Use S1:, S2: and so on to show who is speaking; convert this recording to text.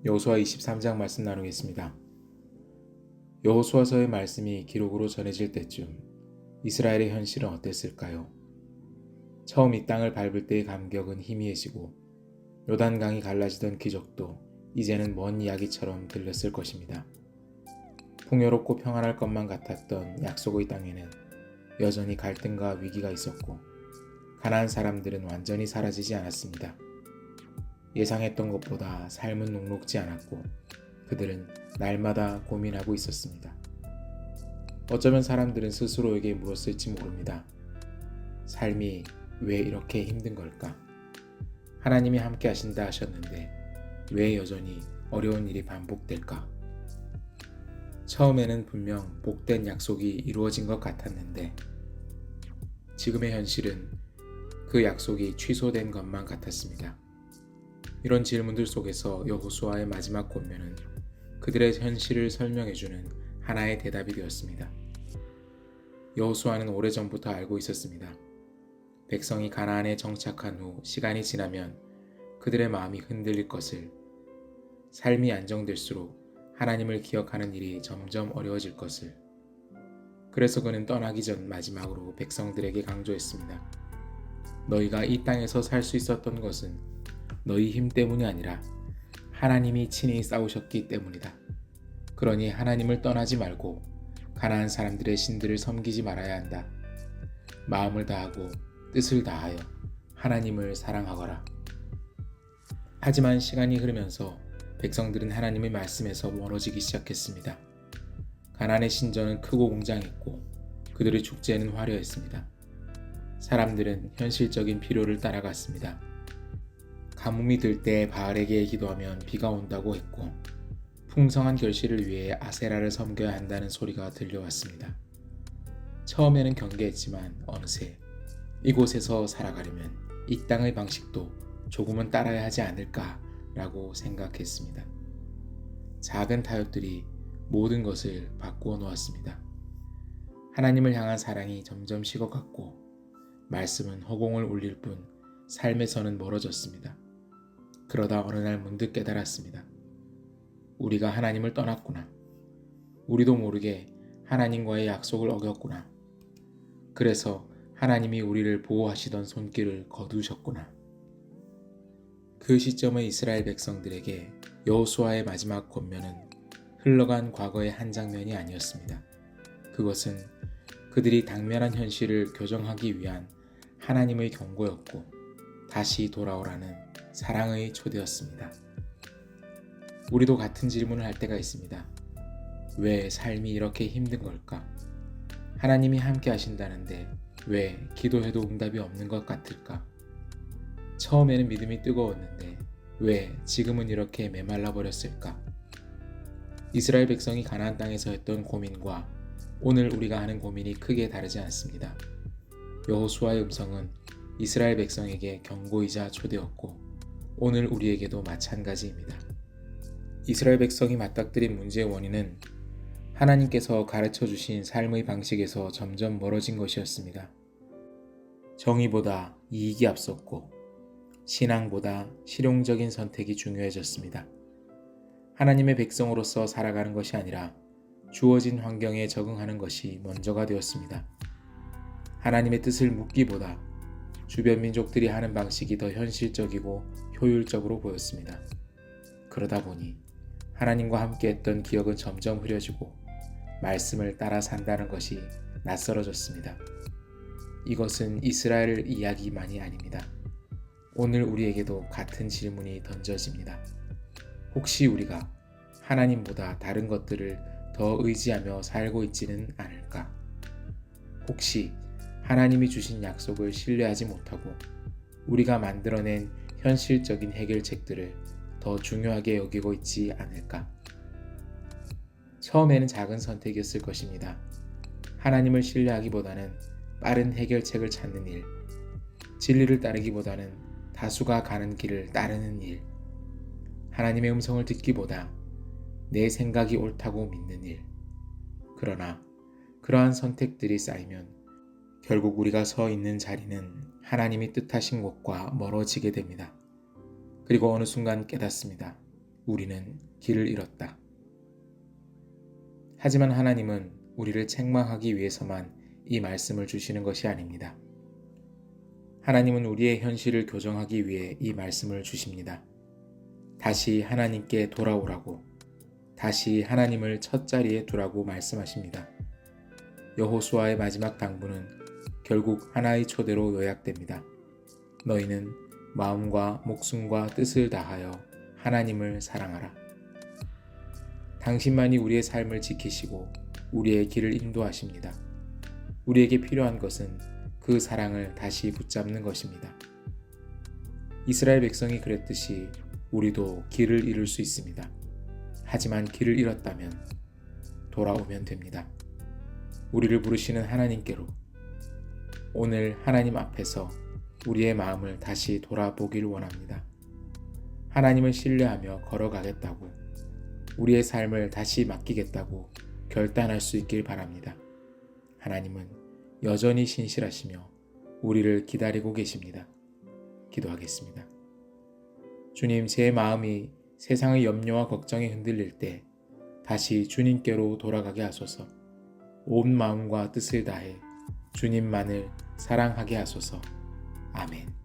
S1: 여호수아 23장 말씀 나누겠습니다. 여호수아서의 말씀이 기록으로 전해질 때쯤 이스라엘의 현실은 어땠을까요? 처음 이 땅을 밟을 때의 감격은 희미해지고 요단강이 갈라지던 기적도 이제는 먼 이야기처럼 들렸을 것입니다. 풍요롭고 평안할 것만 같았던 약속의 땅에는 여전히 갈등과 위기가 있었고 가나안 사람들은 완전히 사라지지 않았습니다. 예상했던 것보다 삶은 녹록지 않았고 그들은 날마다 고민하고 있었습니다. 어쩌면 사람들은 스스로에게 물었을지 모릅니다. 삶이 왜 이렇게 힘든 걸까? 하나님이 함께 하신다 하셨는데 왜 여전히 어려운 일이 반복될까? 처음에는 분명 복된 약속이 이루어진 것 같았는데 지금의 현실은 그 약속이 취소된 것만 같았습니다. 이런 질문들 속에서 여호수아의 마지막 권면은 그들의 현실을 설명해주는 하나의 대답이 되었습니다. 여호수아는 오래전부터 알고 있었습니다. 백성이 가나안에 정착한 후 시간이 지나면 그들의 마음이 흔들릴 것을, 삶이 안정될수록 하나님을 기억하는 일이 점점 어려워질 것을. 그래서 그는 떠나기 전 마지막으로 백성들에게 강조했습니다. 너희가 이 땅에서 살 수 있었던 것은 너희 힘 때문이 아니라 하나님이 친히 싸우셨기 때문이다. 그러니 하나님을 떠나지 말고 가나안 사람들의 신들을 섬기지 말아야 한다. 마음을 다하고 뜻을 다하여 하나님을 사랑하거라. 하지만 시간이 흐르면서 백성들은 하나님의 말씀에서 멀어지기 시작했습니다. 가나안의 신전은 크고 웅장했고 그들의 축제는 화려했습니다. 사람들은 현실적인 필요를 따라갔습니다. 가뭄이 들 때 바알에게 기도하면 비가 온다고 했고 풍성한 결실을 위해 아세라를 섬겨야 한다는 소리가 들려왔습니다. 처음에는 경계했지만 어느새 이곳에서 살아가려면 이 땅의 방식도 조금은 따라야 하지 않을까라고 생각했습니다. 작은 타협들이 모든 것을 바꾸어 놓았습니다. 하나님을 향한 사랑이 점점 식어갔고 말씀은 허공을 울릴 뿐 삶에서는 멀어졌습니다. 그러다 어느 날 문득 깨달았습니다. 우리가 하나님을 떠났구나. 우리도 모르게 하나님과의 약속을 어겼구나. 그래서 하나님이 우리를 보호하시던 손길을 거두셨구나. 그 시점의 이스라엘 백성들에게 여호수아의 마지막 권면은 흘러간 과거의 한 장면이 아니었습니다. 그것은 그들이 당면한 현실을 교정하기 위한 하나님의 경고였고 다시 돌아오라는 사랑의 초대였습니다. 우리도 같은 질문을 할 때가 있습니다. 왜 삶이 이렇게 힘든 걸까? 하나님이 함께 하신다는데 왜 기도해도 응답이 없는 것 같을까? 처음에는 믿음이 뜨거웠는데 왜 지금은 이렇게 메말라 버렸을까? 이스라엘 백성이 가나안 땅에서 했던 고민과 오늘 우리가 하는 고민이 크게 다르지 않습니다. 여호수아의 음성은 이스라엘 백성에게 경고이자 초대였고 오늘 우리에게도 마찬가지입니다. 이스라엘 백성이 맞닥뜨린 문제의 원인은 하나님께서 가르쳐 주신 삶의 방식에서 점점 멀어진 것이었습니다. 정의보다 이익이 앞섰고 신앙보다 실용적인 선택이 중요해졌습니다. 하나님의 백성으로서 살아가는 것이 아니라 주어진 환경에 적응하는 것이 먼저가 되었습니다. 하나님의 뜻을 묻기보다 주변 민족들이 하는 방식이 더 현실적이고 효율적으로 보였습니다. 그러다 보니 하나님과 함께했던 기억은 점점 흐려지고 말씀을 따라 산다는 것이 낯설어졌습니다. 이것은 이스라엘 이야기만이 아닙니다. 오늘 우리에게도 같은 질문이 던져집니다. 혹시 우리가 하나님보다 다른 것들을 더 의지하며 살고 있지는 않을까? 혹시 하나님이 주신 약속을 신뢰하지 못하고 우리가 만들어낸 현실적인 해결책들을 더 중요하게 여기고 있지 않을까? 처음에는 작은 선택이었을 것입니다. 하나님을 신뢰하기보다는 빠른 해결책을 찾는 일, 진리를 따르기보다는 다수가 가는 길을 따르는 일, 하나님의 음성을 듣기보다 내 생각이 옳다고 믿는 일. 그러나 그러한 선택들이 쌓이면 결국 우리가 서 있는 자리는 하나님이 뜻하신 곳과 멀어지게 됩니다. 그리고 어느 순간 깨닫습니다. 우리는 길을 잃었다. 하지만 하나님은 우리를 책망하기 위해서만 이 말씀을 주시는 것이 아닙니다. 하나님은 우리의 현실을 교정하기 위해 이 말씀을 주십니다. 다시 하나님께 돌아오라고, 다시 하나님을 첫 자리에 두라고 말씀하십니다. 여호수아의 마지막 당부는 결국 하나의 초대로 요약됩니다. 너희는 마음과 목숨과 뜻을 다하여 하나님을 사랑하라. 당신만이 우리의 삶을 지키시고 우리의 길을 인도하십니다. 우리에게 필요한 것은 그 사랑을 다시 붙잡는 것입니다. 이스라엘 백성이 그랬듯이 우리도 길을 잃을 수 있습니다. 하지만 길을 잃었다면 돌아오면 됩니다. 우리를 부르시는 하나님께로, 오늘 하나님 앞에서 우리의 마음을 다시 돌아보길 원합니다. 하나님을 신뢰하며 걸어가겠다고, 우리의 삶을 다시 맡기겠다고 결단할 수 있길 바랍니다. 하나님은 여전히 신실하시며 우리를 기다리고 계십니다. 기도하겠습니다. 주님, 제 마음이 세상의 염려와 걱정에 흔들릴 때 다시 주님께로 돌아가게 하소서. 온 마음과 뜻을 다해 주님만을 사랑하게 하소서. 아멘.